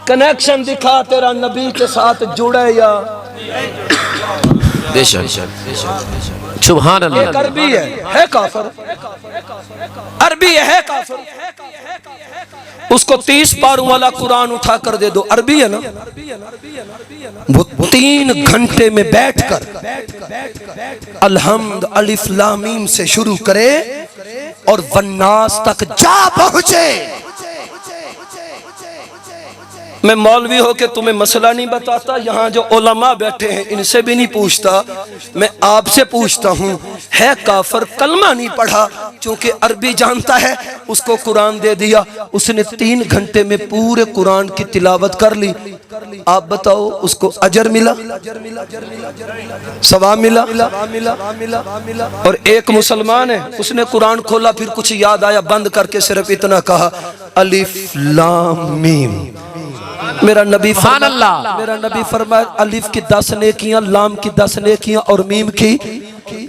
Connection दिखा तेरा नबी के साथ जुड़े या सुभान अल्लाह। एक अरबी है काफिर, अरबी है काफिर। उसको 30 पारों वाला कुरान उठा कर दे दो, अरबी है ना, वो 3 घंटे में बैठकर अलहम्द अलिफ लाम मीम से शुरू करे और वन्नास तक जा पहुंचे। मैं मौलवी हो के तुम्हें मसला नहीं बताता, यहाँ जो उलमा बैठे हैं इनसे भी नहीं पूछता, मैं आपसे पूछता हूँ। है काफिर, कलमा नहीं पढ़ा, क्योंकि अरबी जानता है, उसको कुरान दे दिया, उसने 3 घंटे में पूरे कुरान की तिलावत कर ली। आप बताओ उसको अजर मिला, सवाब मिला? और एक मुसलमान है, उसने कुरान खोला, फिर कुछ याद आया, बंद करके सिर्फ इतना कहा अलिफ लाम मीम। मेरा नबी फरमाया अलिफ की 10 नेकियां, लाम की 10 नेकियां और मीम की।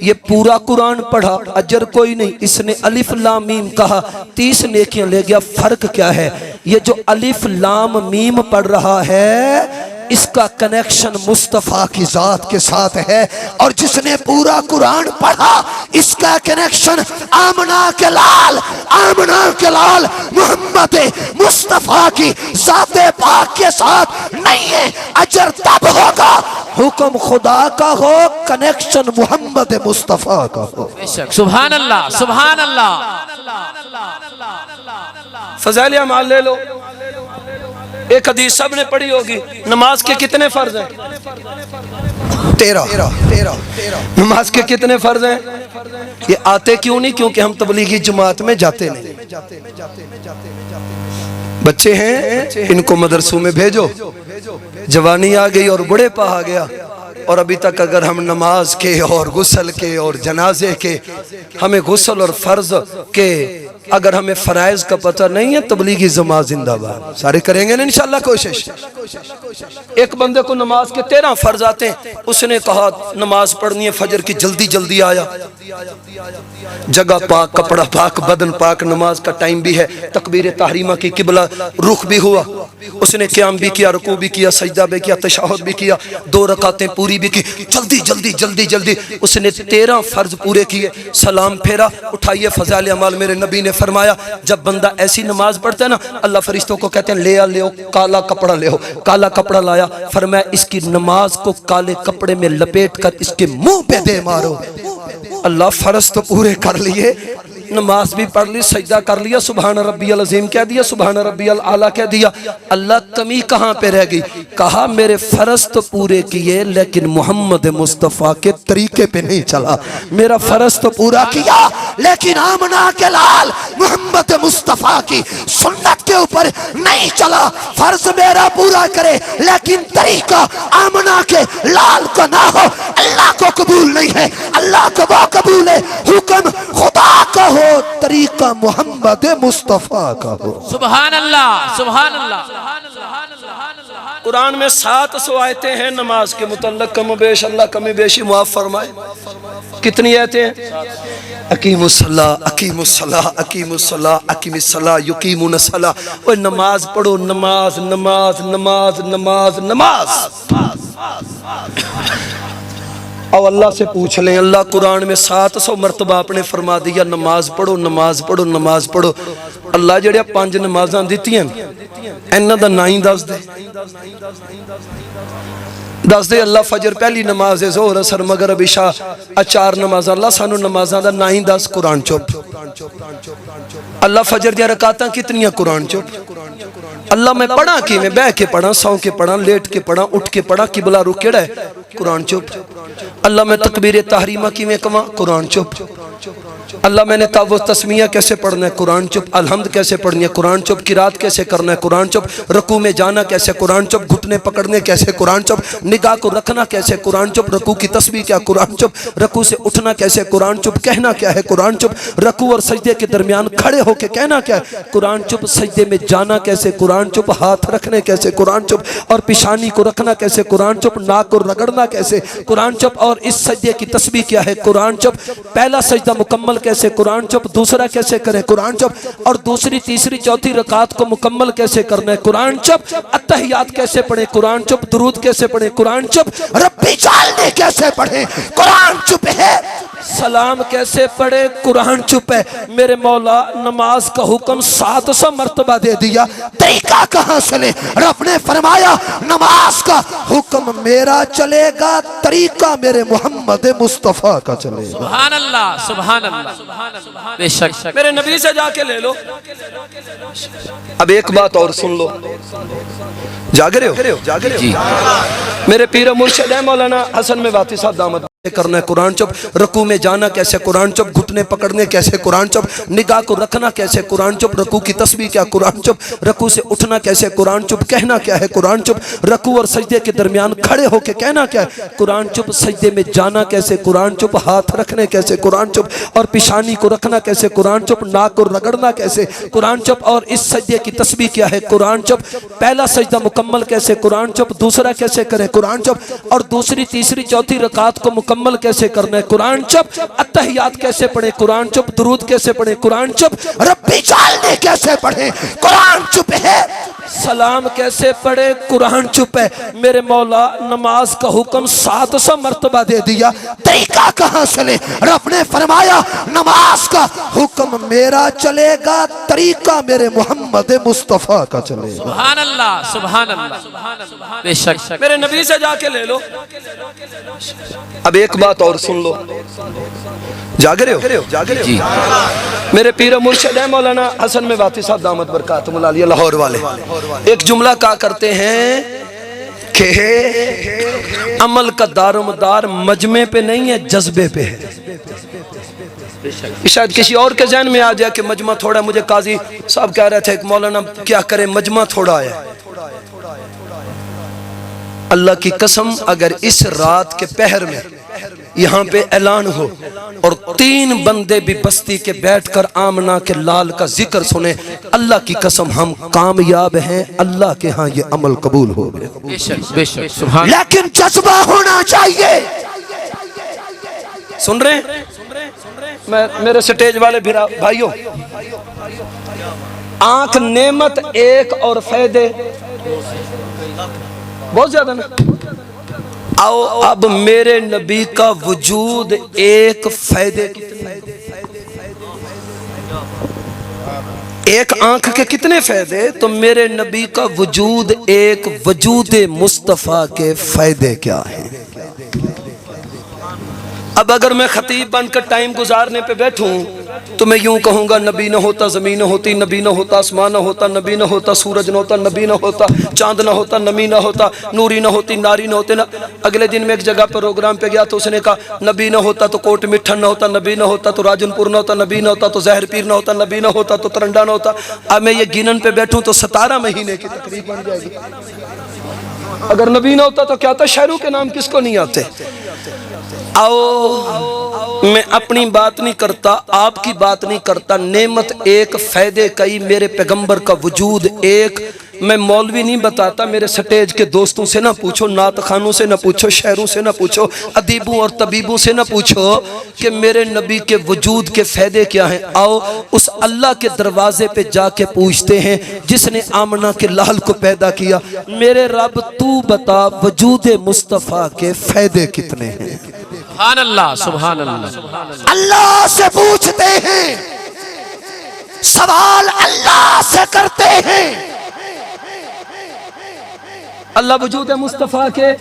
ये पूरा कुरान पढ़ा, अजर कोई नहीं, इसने अलिफ लाम मीम कहा, 30 नेकियां ले गया। फर्क क्या है? ये जो अलिफ लाम मीम पढ़ रहा है इसका कनेक्शन मुस्तफा की जात के साथ है, और जिसने पूरा कुरान पढ़ा इसका कनेक्शन आमना के लाल मोहम्मद मुस्तफा की जाते पाक के साथ नहीं है। अजर तब होगा हुक्म खुदा का हो, कनेक्शन मोहम्मद मुस्तफा का हो। सुभान अल्लाह, सुभान अल्लाह। फज़ाइल अमाल ले लो। एक हदीस सबने पढ़ी होगी, नमाज के कितने फर्ज हैं? 13। नमाज के कितने फर्ज हैं? ये आते क्यों नहीं? क्योंकि हम तबलीगी जमात में जाते नहीं। बच्चे हैं, इनको मदरसों में भेजो। जवानी आ गई और बुढ़ेपा आ गया, और अभी तक अगर हम नमाज के और गुस्ल के और जनाजे के, हमें गुस्ल और फर्ज के अगर हमें फराइज का पता नहीं है, तबलीगी जमात जिंदाबाद। सारे करेंगे ना इंशाल्लाह कोशिश। एक बंदे को नमाज के 13 फर्ज आते हैं, उसने कहा नमाज पढ़नी है, फजर की जल्दी जल्दी आया, जगह पाक, कपड़ा पाक, बदन पाक, नमाज का टाइम भी है, तकबीर तहरीमा की, किबला रुख भी हुआ, उसने क़याम भी किया, रुकू भी किया, सजदा भी किया, तशहुद भी किया, 2 रकातें पूरी भी की, जल्दी जल्दी जल्दी जल्दी उसने 13 फर्ज पूरे किए। सलाम फेरा, उठाइए फज़ाइल अमाल। मेरे नबी ने फरमाया जब बंदा ऐसी नमाज पढ़ता है ना, अल्लाह फरिश्तों को कहते हैं ले आओ काला कपड़ा, ले आओ काला कपड़ा। लाया, फरमाया इसकी नमाज को काले कपड़े में लपेट कर इसके मुंह पे दे मारो। अल्लाह फर्ज तो पूरे कर लिए, नमाज भी पढ़ ली, सजदा कर लिया, सुभान रब्बियल अज़ीम कह दिया, सुभान रब्बियल आला कह दिया। अल्लाह कमी कहाँ पे रह गई? कहा मेरे फर्ज तो पूरे किए, लेकिन मोहम्मद मुस्तफ़ा के तरीके पे नहीं चला। मेरा फर्ज तो पूरा किया, लेकिन आमना के लाल मोहम्मद मुस्तफ़ा की सुन्नत के ऊपर नहीं चला। फर्ज मेरा पूरा करे, लेकिन तरीका आमना के लाल का ना हो, अल्लाह को कबूल नहीं है। अल्लाह को वो कबूल है, हुक्म खुदा का हो, तरीका मोहम्मद मुस्तफा का हो। सुभान अल्लाह, सुभान अल्लाह। कुरान में 700 आयतें हैं नमाज के मुतल्लक, कम बेश अल्लाह कमी बेशी मुआफ फरमाए। कितनी आयतें हैं? अकीमुस्सला, अकीमुस्सला, अकीमुस्सला, अकीमुस्सला, युकीमुनस्सला। ओए नमाज पढ़ो, नमाज नमाज नमाज नमाज नमाज। और अल्लाह से पूछ लें, अल्लाह कुरान में 700 मरतबा आपने फरमा दिया नमाज पढ़ो, नमाज पढ़ो, नमाज पढ़ो। अल्लाह जेड़े 5 नमाज़ां दित्तियां इन्हां दा नाम ही दस दे। दस दे अल्लाह फजर पहली नमाज है, ज़ोहर असर मगरिब इशा, 4 नमाज़ां। अल्लाह सानू नमाज़ां दा नाम ही दस। कुरान चुप। अल्लाह फजर दी रकातां कितनियां? कुरान चुप। अल्लाह मैं पढ़ा कि मैं बह के पढ़ा, सौ के पढ़ा, लेट के पढ़ा, उठ के पढ़ा, किबला रुख केड़ा है? कुरान चुप। अल्लाह मैं तकबीर तहरीमा किवें कवां? कुरान चुप। अल्लाह मैंने तावुज़ तस्मिया कैसे पढ़ना है? कुरान चुप। अलहम्द कैसे पढ़नी है? कुरान चुप। किरात कैसे करना है? कुरान चुप। रकू में जाना कैसे? कुरान चुप। घुटने पकड़ने कैसे? कुरान चुप। निगाह को रखना कैसे? कुरान चुप। रकू की तस्बीह क्या? कुरान चुप। रकू से उठना कैसे? कुरान चुप। कहना क्या है? कुरान चुप। रकू और सजदे के दरमियान खड़े होके कहना क्या है? कुरान चुप। सजदे में जाना कैसे? कुरान चुप। हाथ रखने कैसे? कुरान चुप। और पिशानी को रखना कैसे? कुरान चुप। नाक को रगड़ना रगड़ना कैसे, कुरान चुप। और इस सजदे की तस्बीह क्या है, कुरान चुप। पहला सजदा मुकम्मल कैसे, कुरान चुप। दूसरा कैसे करें, कुरान चुप। और दूसरी तीसरी चौथी रकात को मुकम्मल कैसे करना है, कुरान चुप। अत्तहियात कैसे पढ़े, कुरान चुप। दुरूद कैसे पढ़े, कुरान चुप। रब्बी जालनी कैसे पढ़े, कुरान चुप है। सलाम कैसे पढ़े, कुरान चुप है। मेरे मौला नमाज का हुक्म 700 मर्तबा दे दिया, तरीका कहां से ले। रब ने फरमाया नमाज का हुक्म मेरा चलेगा, तरीका मेरे मोहम्मद मुस्तफा का चलेगा। सुभान अल्लाह, सुभान अल्लाह। बेशक मेरे नबी से जाके ले लो। अब एक बात और सुन लो, जाग रहे हो, जाग रहे हो। मेरे पीर मुर्शिद है मौलाना हसन मेवाती साहब दामद करना है, कुरान चुप। रकू में जाना कैसे, कुरान चुप। घुटने पकड़ने कैसे, कुरान चुप। निगाह को रखना कैसे, कुरान चुप। रकू की तस्बीह क्या, कुरान चुप। रकू से उठना कैसे, कुरान चुप। कहना क्या है, कुरान चुप। रकू और सजदे के दरमियान खड़े होके कहना क्या है, कुरान चुप। सजदे में जाना कैसे, कुरान चुप। हाथ रखने कैसे, कुरान चुप। और पिशानी को रखना कैसे, कुरान चुप। नाक को रगड़ना कैसे, कुरान चुप। और इस सजदे की तस्बीह क्या है, कुरान चुप। पहला सजदा मुकम्मल कैसे, कुरान चुप। दूसरा कैसे करें, कुरान चुप। और दूसरी तीसरी चौथी रकात को मुकम्मल कैसे करना है, कुरान चुप। अत्तहियात कैसे पढ़े, कुरान चुप। दुरूद कैसे पढ़े, कुरान चुप। रब्बी जालनी कैसे पढ़े, कुरान चुप है। सलाम कैसे पढ़े, कुरान चुप है। मेरे मौला नमाज का हुक्म 700 मर्तबा दे दिया, तरीका कहां से ले। रब ने फरमाया नमाज का हुक्म मेरा चलेगा, तरीका मेरे मोहम्मद मुस्तफा का चलेगा। सुभान अल्लाह, सुभान अल्लाह। बेशक मेरे नबी से जाके ले लो। अब एक बात और सुन लो, जाग रहे हो, जाग रहे हो। मेरे पीर मुर्शिद है मौलाना हसन मेवाती साहब दामद बरकातुहुल आलिया लाहौर वाले एक जुमला कहा करते हैं कि अमल का दारोमदार मजमे पे नहीं है, जज्बे पे है। शायद किसी और के ज़हन में आ जाए कि मजमा थोड़ा, मुझे काजी साहब कह रहे थे कि मौलाना क्या करे, मजमा थोड़ा है। अल्लाह की कसम, अगर इस रात के पहर में यहाँ पे ऐलान हो और 3 बंदे भी बस्ती के बैठकर आमना के लाल का जिक्र सुने, अल्लाह की कसम हम कामयाब हैं, अल्लाह के यहाँ ये अमल कबूल हो गए। बेशक बेशक सुभान। लेकिन जज्बा होना चाहिए। सुन रहे हैं? मैं मेरे स्टेज वाले भाइयों, आंख नेमत एक और फायदे बहुत ज्यादा ना। आओ अब मेरे नबी का वजूद एक फायदे कितने, एक आंख के कितने फायदे, तो मेरे नबी का वजूद एक वजूद मुस्तफा के फायदे क्या हैं। अब अगर मैं खतीब बनकर टाइम गुजारने पे बैठूं तो मैं यूं कहूंगा नबी न होता ज़मीन न होती, नबी न होता आसमान न होता, नबी न होता सूरज न होता, नबी न होता चांद न होता, नमी न होता, नूरी न होती, नारी न होते ना। अगले दिन मैं एक जगह पर प्रोग्राम पे गया तो उसने कहा नबी न होता तो कोट मिठन न होता, नबी न होता तो राजनपुर न होता, नबी न होता तो जहर पीर न होता, नबी न होता तो तरंडा न होता। अब मैं ये गिनन पे बैठूं तो 17 महीने की तकरीब बन जाएगी। अगर नबी न होता तो क्या होता, शहरों के नाम किसको नहीं आते। आओ मैं अपनी बात नहीं करता, आपकी बात नहीं करता, नेमत एक फायदे कई, मेरे पैगंबर का वजूद एक। मैं मौलवी नहीं बताता, मेरे स्टेज के दोस्तों से ना पूछो, नात खानों से ना पूछो, शहरों से ना पूछो, अदीबों और तबीबों से ना पूछो कि मेरे नबी के वजूद के फायदे क्या हैं। आओ उस अल्लाह के दरवाजे पे जाके पूछते हैं जिसने आमना के लाल को पैदा किया, मेरे रब तू बता वजूद मुस्तफ़ा के फायदे कितने हैं। सुभान अल्लाह, सुभान अल्लाह। अल्लाह से पूछते हैं, सवाल अल्लाह से करते हैं। अल्लाह वजूद मुस्तफ़ा के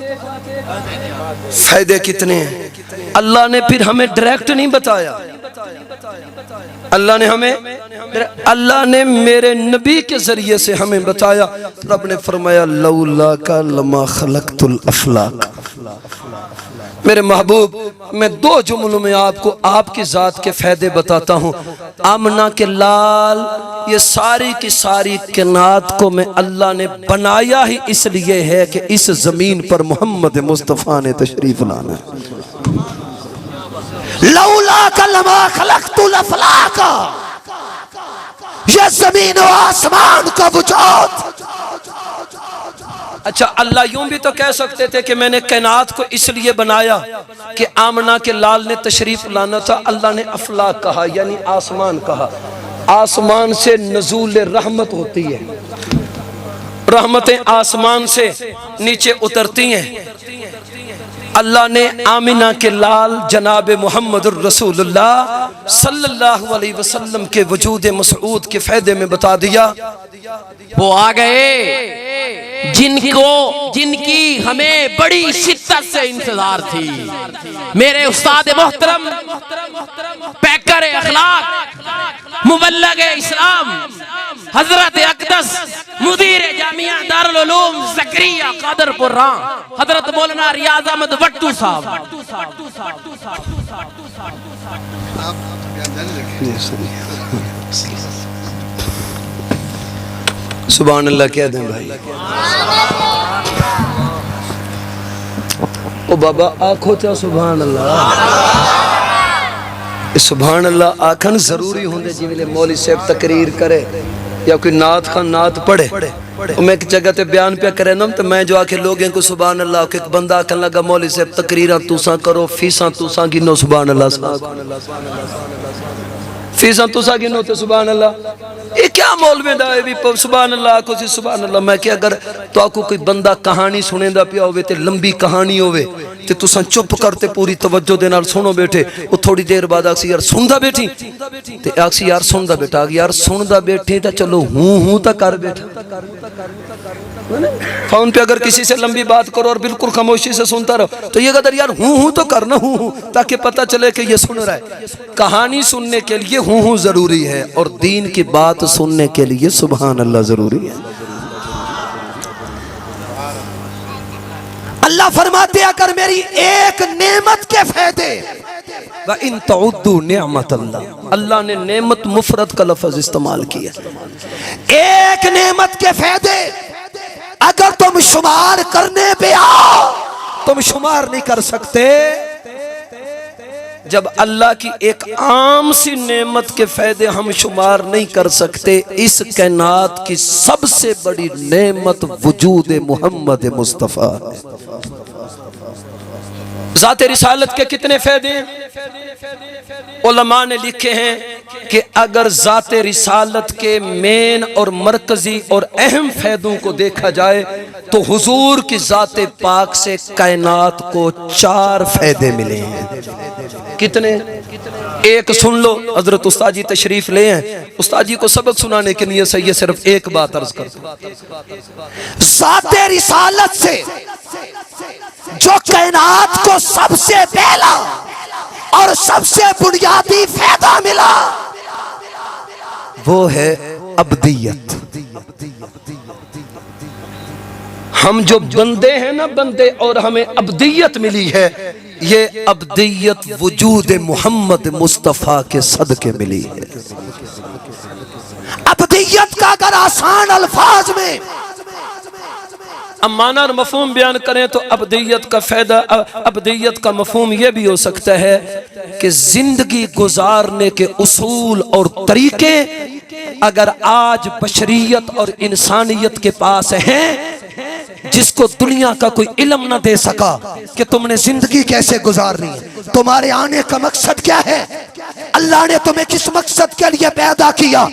फायदे कितने हैं, अल्लाह ने फिर हमें डायरेक्ट नहीं बताया। अल्लाह ने मेरे नबी के जरिए से हमें बताया। रब ने फरमाया लौला का लमा खलक़तुल अफलाक। मेरे महबूब, मैं 2 जुमलों में आपको आपकी ज़ात के फ़ायदे बताता हूँ। आमना के लाल, ये सारी की सारी कायनात को मैं अल्लाह ने बनाया ही इसलिए है कि इस ज़मीन पर मोहम्मद मुस्तफ़ा ने तशरीफ़ लाना है। लौला का लमा खलक़तुल अफलाक, ये ज़मीन और आसमान का वजूद अच्छा, अल्लाह यूं भी तो कह सकते थे कि मैंने कायनात को इसलिए बनाया कि आमना के लाल ने तशरीफ लाना था। अल्लाह ने अफलाक कहा, यानी आसमान कहा। आसमान से नज़ूल रहमत होती है, रहमतें आसमान से नीचे उतरती हैं। अल्लाह ने आमिना के लाल जनाब मोहम्मद रसूलुल्लाह सल्लल्लाहु अलैहि वसल्लम के वजूद मसऊद के फायदे में बता दिया। वो आ गए जिनकी हमें बड़ी शिद्दत से इंतजार थी। मेरे उस्ताद मोहतरम, पैकर अखलाक, मुबल्लिग इस्लाम, हजरत अक़दस मुदीर जामिया दारुल उलूम ज़करिया कादरपुर हजरत मौलाना रियाज अहमद भट्टू साहब। सुभान अल्लाह कह दें भाई। ओ बाबा आखो तो सुभान अल्लाह। सुभान अल्लाह आखन जरूरी होंगे जिवेले मौली साहब तकरीर करे या कोई नात खान नात पढ़े। मैं एक जगह ते बयान पे करे ना, तो मैं जो आके लोगों को सुभान अल्लाह के, एक बंदा आखन लगा मौली साहब तकरीर तुसा करो, फीसा तुसा गिनो सुभान अल्लाह, फीसा तुसा गिनो तो सुभान अल्लाह। ये क्या मौलवी दा है भी सुभान अल्लाह को सी सुभान अल्लाह। मैं क्या अगर तो आपको कोई बंदा कहानी सुनेंदा पिया होवे ते लंबी कहानी होवे ते तुसा चुप करते पूरी तवज्जो दे नाल सुनो बैठे, वो थोड़ी देर बाद आखसी यार सुनदा बैठी ते आखसी यार सुनदा बेटा, यार सुनदा बैठी तो चलो हूं तो कर बैठा। फोन पे अगर किसी से लंबी बात करो और बिल्कुल खामोशी से सुनता रहो तो ये कदर यार हूं तो करना हूं, ताकि पता चले कि ये सुन रहा है। कहानी सुनने के लिए हूं जरूरी है और दीन की बात सुनने के लिए सुभान अल्लाह जरूरी है। अल्लाह फरमाते अगर मेरी एक नेमत के फायदे, इन तउद्दू निअमत अल्लाह, अल्लाह ने नेमत मुफरद का लफ्ज इस्तेमाल किया। एक नेमत के फायदे अगर तुम शुमार करने पे आओ तुम शुमार नहीं कर सकते। जब अल्लाह की एक आम सी नेमत के फायदे हम शुमार नहीं कर सकते, इस कायनात की सबसे बड़ी नेमत वजूद मोहम्मद मुस्तफ़ा है। ज़ाते रिसालत के कितने फायदे हैं? उलमा ने लिखे हैं कि अगर ज़ाते रिसालत के मेन और मरकजी और अहम फायदों को देखा जाए तो हुजूर की ज़ाते पाक से कायनात को 4 फायदे मिले हैं। कितने? एक सुन लो, हजरत उस्ताद जी तशरीफ ले हैं, उस्ताद जी को सबक सुनाने के लिए सही है, सिर्फ एक बात अर्ज कर, ज़ाते रिसालत से जो कायनात को सबसे पहला और सबसे बुनियादी फायदा मिला वो है अब्दियत। हम जो बंदे हैं ना बंदे, और हमें अब्दियत मिली है, ये अब्दियत वजूद मोहम्मद मुस्तफ़ा के सदके मिली है। अब्दियत का अगर आसान अल्फाज में माना और मफहूम बयान करें तो अब्दियत का फायदा, अब्दियत का मफहूम यह भी हो सकता है कि जिंदगी गुजारने के उसूल और तरीके अगर आज बशरियत और इंसानियत के पास हैं, जिसको दुनिया का कोई इल्म न दे सका कि तुमने जिंदगी कैसे गुजारनी है, तुम्हारे आने का मकसद क्या है, अल्लाह ने तुम्हें किस मकसद के लिए पैदा किया,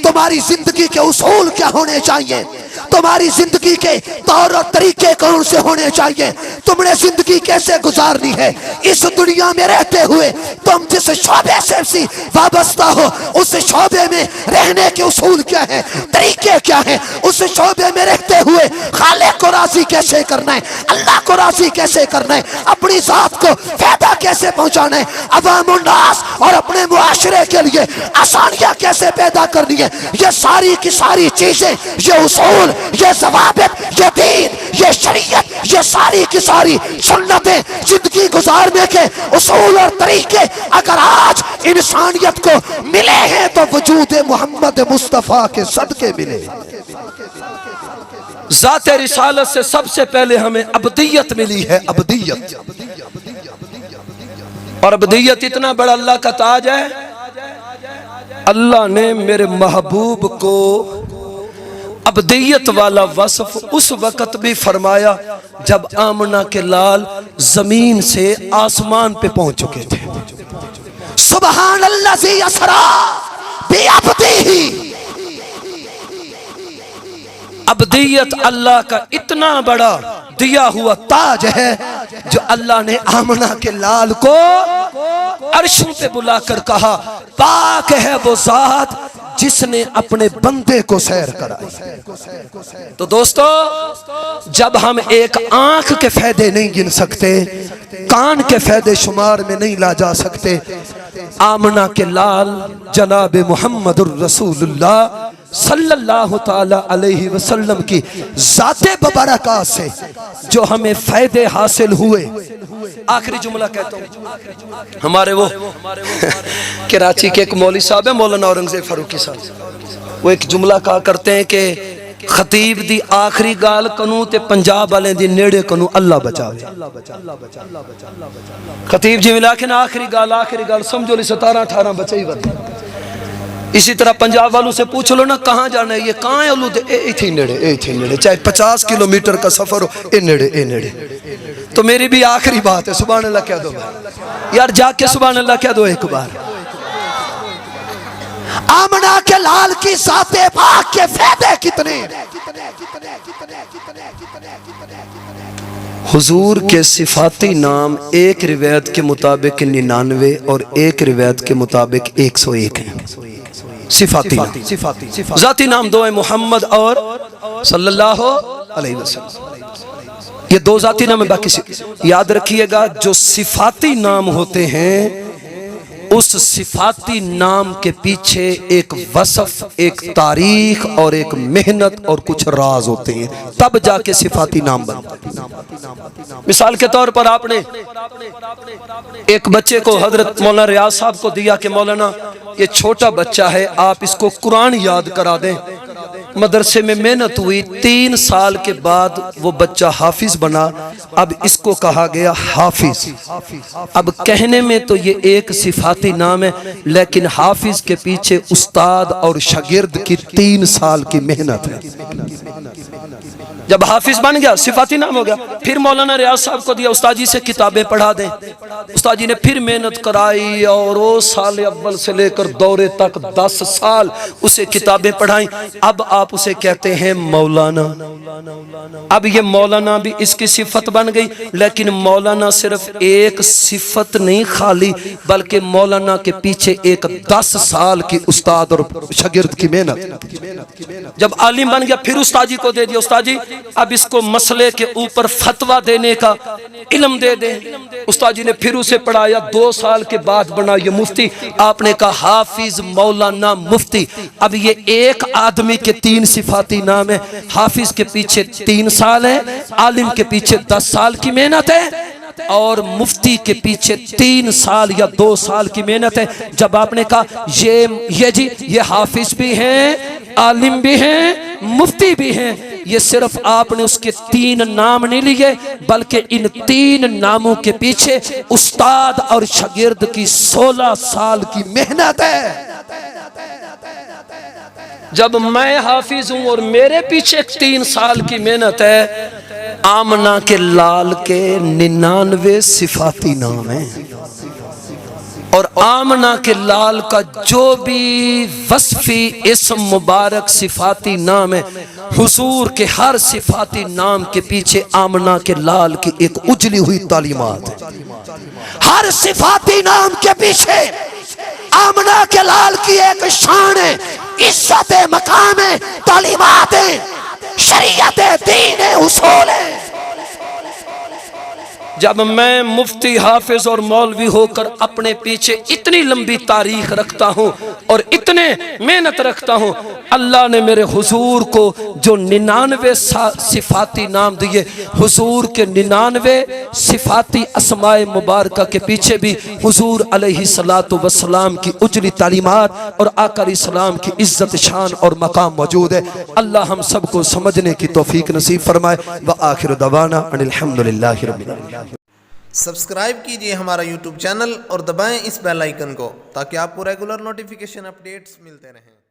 तुम्हारी जिंदगी के उसूल क्या होने चाहिए, तुम्हारी जिंदगी के तौर और तरीके कौन से होने चाहिए, तुमने जिंदगी कैसे गुजारनी है, इस दुनिया में रहते हुए तुम जिस शोबे से वाबस्ता हो उस शोबे में रहने के उसूल क्या है, तरीके क्या है, उस शोबे में रहते हुए खालिक को राजी कैसे करना है, अल्लाह को राजी कैसे करना है, अपनी जात को फायदा कैसे पहुंचाना है, अवामुन्नास और अपने मुआशरे के लिए आसानियां कैसे पैदा करनी है, ये सारी की सारी चीजें, ये उसूल, ये ज़वाबित, ये दीन, ये शरीयत, ये सारी की सारी सुन्नतें, जिंदगी गुजारने के उसूल और तरीके अगर आज इंसानियत को मिले हैं तो वजूद मोहम्मद मुस्तफ़ा के सदके मिले। ज़ाते रिसालत से सबसे पहले हमें अब्दियत मिली है, अब्दियत। और अब्दियत इतना बड़ा अल्लाह का ताज है, अल्लाह ने मेरे महबूब को अब्दियत वाला वस्फ उस वक़्त भी फरमाया जब आमना के लाल जमीन से आसमान पे पहुंच चुके थे। सुबहान अल्लाज़ी असरा बिअब्दिही। अब्दियत अल्लाह का इतना बड़ा दिया हुआ ताज है जो अल्लाह ने आमना के लाल को अर्शों पे बुलाकर कहा, पाक है वो जात जिसने अपने बंदे को सैर कराई। तो दोस्तों, जब हम एक आंख के फायदे नहीं गिन सकते, कान के फायदे शुमार में नहीं ला जा सकते, आमना के लाल जनाब मुहम्मदुर रसूलुल्लाह सल्लल्लाहु ताला अलैहि वसल्लम की ज़ाते बबरकत से जो हमें फायदे हासिल हुए। आखिरी जुमला कहता हूँ, हमारे वो कराची के एक मौलवी साहब है, मौलाना औरंगजेब फारूकी साहब, वो एक जुमला कहा करते हैं कि खतीब दी आखिरी गाल कनू ते पंजाब वाले दी नेड़े कनू अल्लाह बचावे। खतीब जी मिला के ना आखिरी गाल समझो ली 17-18 बचे ही बंदे। इसी तरह पंजाब वालों से पूछ लो ना कहाँ जाना है, ये कहाँ है, इथे नेड़े, चाहे 50 किलोमीटर का सफर हो, ए नेड़े। तो मेरी भी आखिरी बात है, सुभान अल्लाह कह दो यार, जाके सुभान अल्लाह कह दो एक बार। आमना के लाल की ज़ाते पाक के फायदे कितने। हुजूर के सिफाती नाम एक रिवायत के मुताबिक 99 और एक रिवायत के मुताबिक 101 हैं। सिफाती नाम, जाती नाम दो है, मोहम्मद और सल्लल्लाहु अलैहि वसल्लम, ये दो जाती नाम है। बाकी याद रखिएगा, जो सिफाती नाम होते हैं उस सिफाती नाम के पीछे एक वसफ, एक तारीख और एक मेहनत और कुछ राज होते हैं, तब जाके सिफाती नाम बनता है। मिसाल के तौर पर आपने एक बच्चे को हजरत मौलाना रियाज साहब को दिया कि मौलाना ये छोटा बच्चा है, आप इसको कुरान याद करा दें। मदरसे में मेहनत हुई, 3 साल के बाद वो बच्चा हाफिज बना। अब इसको कहा गया हाफिज। अब कहने में तो ये एक सिफाती नाम है, लेकिन हाफिज के पीछे उस्ताद और शागिर्द की 3 साल की मेहनत है। जब हाफिज बन गया सिफाती नाम हो गया, फिर मौलाना रियाज साहब को दिया, उस्ताद जी से किताबें पढ़ा दें। उस्ताद जी ने फिर मेहनत कराई और वो साल अव्वल से लेकर दौरे तक 10 साल उसे किताबें पढ़ाई। अब आप उसे कहते हैं मौलाना। अब ये मौलाना भी इसकी सिफत बन गई, लेकिन मौलाना सिर्फ एक सिफत नहीं खाली, बल्कि मौलाना के पीछे एक 10 साल की उस्ताद और शागिर्द की मेहनत। जब आलिम बन गया फिर उस्ताद जी को दे दिया, उस्ताद जी अब इसको मसले के ऊपर फतवा देने का इल्म दे दें। उस्ताद जी ने फिर उसे पढ़ाया, 2 साल के बाद बना ये मुफ्ती। आपने कहा हाफिज, मौलाना, मुफ्ती। अब ये एक आदमी के 3 सिफाती नाम है। हाफिज के पीछे 3 साल है, आलिम के पीछे 10 साल की मेहनत है, और मुफ्ती के पीछे 3 साल या 2 साल की मेहनत है। जब आपने कहा ये हाफिज भी हैं, आलिम भी हैं, मुफ्ती भी हैं, ये सिर्फ आपने उसके 3 नाम नहीं लिए, बल्कि इन 3 नामों के पीछे उस्ताद और शागिर्द की 16 साल की मेहनत है। जब मैं हाफिज हूं और मेरे पीछे 3 साल की मेहनत है, आमना के लाल के 99 सिफाती नाम है, और आमना के लाल का जो भी वस्फी इस्म मुबारक सिफाती नाम है, हुजूर के हर सिफाती नाम के पीछे आमना के लाल की एक उजली हुई तालीमात है। हर सिफाती नाम के पीछे आमना के लाल की एक शान है, इज्जत मकाम है, तालीमात है, शरीयत है, दीन है, उसूल है। जब मैं मुफ्ती, हाफिज और मौलवी होकर अपने पीछे इतनी लंबी तारीख रखता हूँ और इतने मेहनत रखता हूँ, अल्लाह ने मेरे हुजूर को जो 99 सिफाती नाम दिए, हुजूर के 99 सिफाती अस्माए मुबारका के पीछे भी हुजूर अलैहिस्सलातु वस्सलाम की उजली तालीमात और आका इस्लाम की इज्जत, शान और मकाम मौजूद है। अल्लाह हम सबको समझने की तौफीक नसीब फरमाए। व आखिर दवाना अनिल हम्दुलिल्लाहि रब्बिल आलमीन। सब्सक्राइब कीजिए हमारा YouTube चैनल और दबाएं इस बेल आइकन को, ताकि आपको रेगुलर नोटिफिकेशन अपडेट्स मिलते रहें।